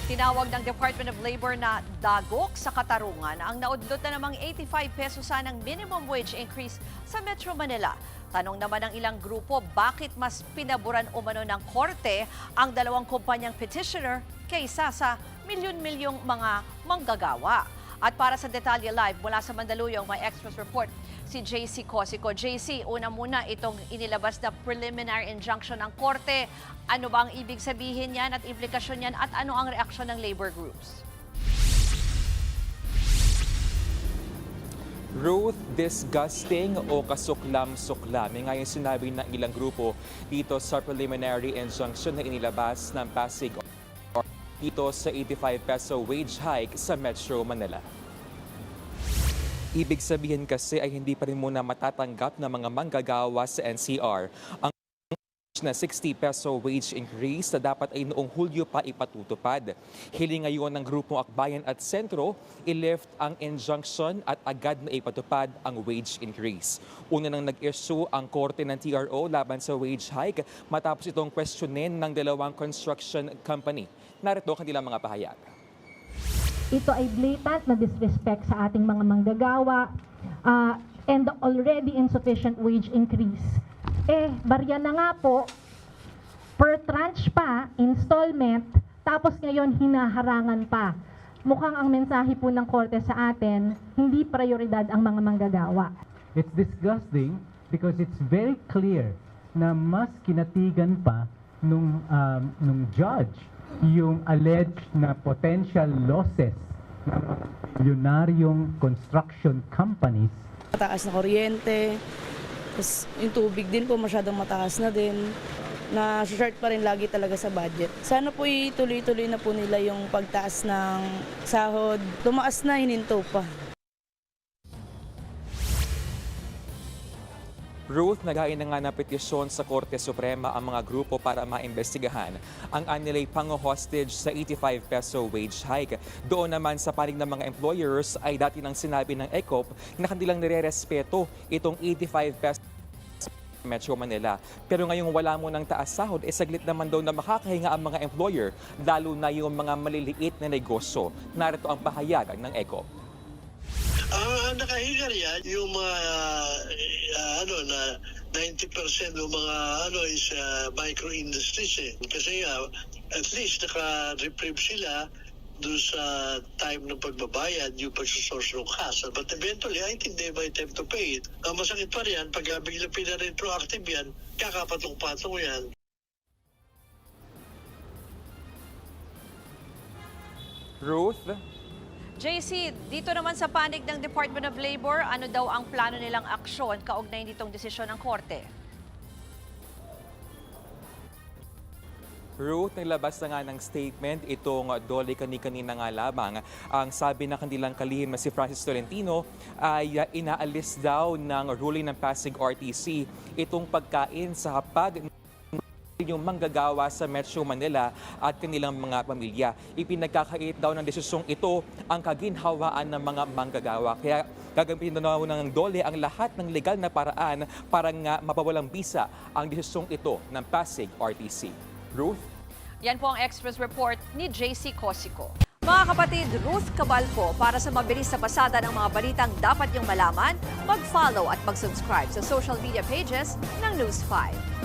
Tinawag ng Department of Labor na dagok sa katarungan ang naudlot na namang 85 peso sanang minimum wage increase sa Metro Manila. Tanong naman ng ilang grupo, bakit mas pinaburan umano ng korte ang dalawang kumpanyang petitioner kaysa sa milyon-milyong mga manggagawa. At para sa detalye live mula sa Mandaluyong, may Express report si JC Cosico. JC, una muna itong inilabas na preliminary injunction ng korte. Ano ba ang ibig sabihin yan at implikasyon yan at ano ang reaksyon ng labor groups? Ruth, disgusting o kasuklam-suklam. Nga yung sinabi ng ilang grupo dito sa preliminary injunction na inilabas ng Pasig dito sa 85 peso wage hike sa Metro Manila. Ibig sabihin kasi ay hindi pa rin muna matatanggap ng mga manggagawa sa NCR ang na 60 peso wage increase na dapat ay noong Hulyo pa ipatutupad. Hiling ngayon ng Grupong Akbayan at Sentro, i-lift ang injunction at agad na ipatupad ang wage increase. Una nang nag-issue ang korte ng TRO laban sa wage hike matapos itong questionin ng dalawang construction company. Narito ang kanilang mga pahayag. Ito ay blatant na disrespect sa ating mga manggagawa and the already insufficient wage increase. Barya na nga po, per tranche pa, installment, tapos ngayon hinaharangan pa. Mukhang ang mensahe po ng korte sa atin, hindi prioridad ang mga manggagawa. It's disgusting because it's very clear na mas kinatigan pa nung judge yung alleged na potential losses ng mga milyonaryong construction companies. Mataas na kuryente, tapos yung tubig din po masyadong mataas na din, na short pa rin lagi talaga sa budget. Sana po ituloy-tuloy na po nila yung pagtaas ng sahod. Tumaas na, hininto pa. Ruth, naghain na nga ng petisyon sa Korte Suprema ang mga grupo para maimbestigahan ang anilay pang-hostage sa 85 peso wage hike. Doon naman sa panig ng mga employers ay dati nang sinabi ng ECOP na kanilang nire-respeto itong 85 peso Metro Manila. Pero ngayong wala mo ng taas sahod, saglit naman daw na makakahinga ang mga employer, lalo na yung mga maliliit na negosyo. Narito ang pahayagan ng ECOP. Ang nakahiga riyan, yung mga na 90% ng mga is micro industries Kasi at least naka-reprieve sila doon sa time ng pagbabayad, yung pagsasource ng cash. But eventually, I think they might have to pay it. Ang masakit pa riyan, pag bigla pina-retroactive yan, kakapatong-patong yan. Ruth? JC, dito naman sa panig ng Department of Labor, ano daw ang plano nilang aksyon kaugnay nitong desisyon ng korte? Ruth, naglabas na nga ng statement itong Dole kani-kanina nga lamang. Ang sabi ng kanilang kalihim na si Francis Tolentino ay inaalis daw ng ruling ng Pasig RTC itong pagkain sa hapag yung manggagawa sa Metro Manila at kanilang mga pamilya. Ipinagkakait daw ng desisyong ito ang kaginhawaan ng mga manggagawa. Kaya gagamitin daw ng Dole ang lahat ng legal na paraan para nga mapawalang bisa ang desisyong ito ng Pasig RTC. Ruth? Yan po ang Express Report ni JC Cosico. Mga kapatid, Ruth Cabalco, para sa mabilis na pasada ng mga balitang dapat niyong malaman, mag-follow at mag-subscribe sa social media pages ng News 5.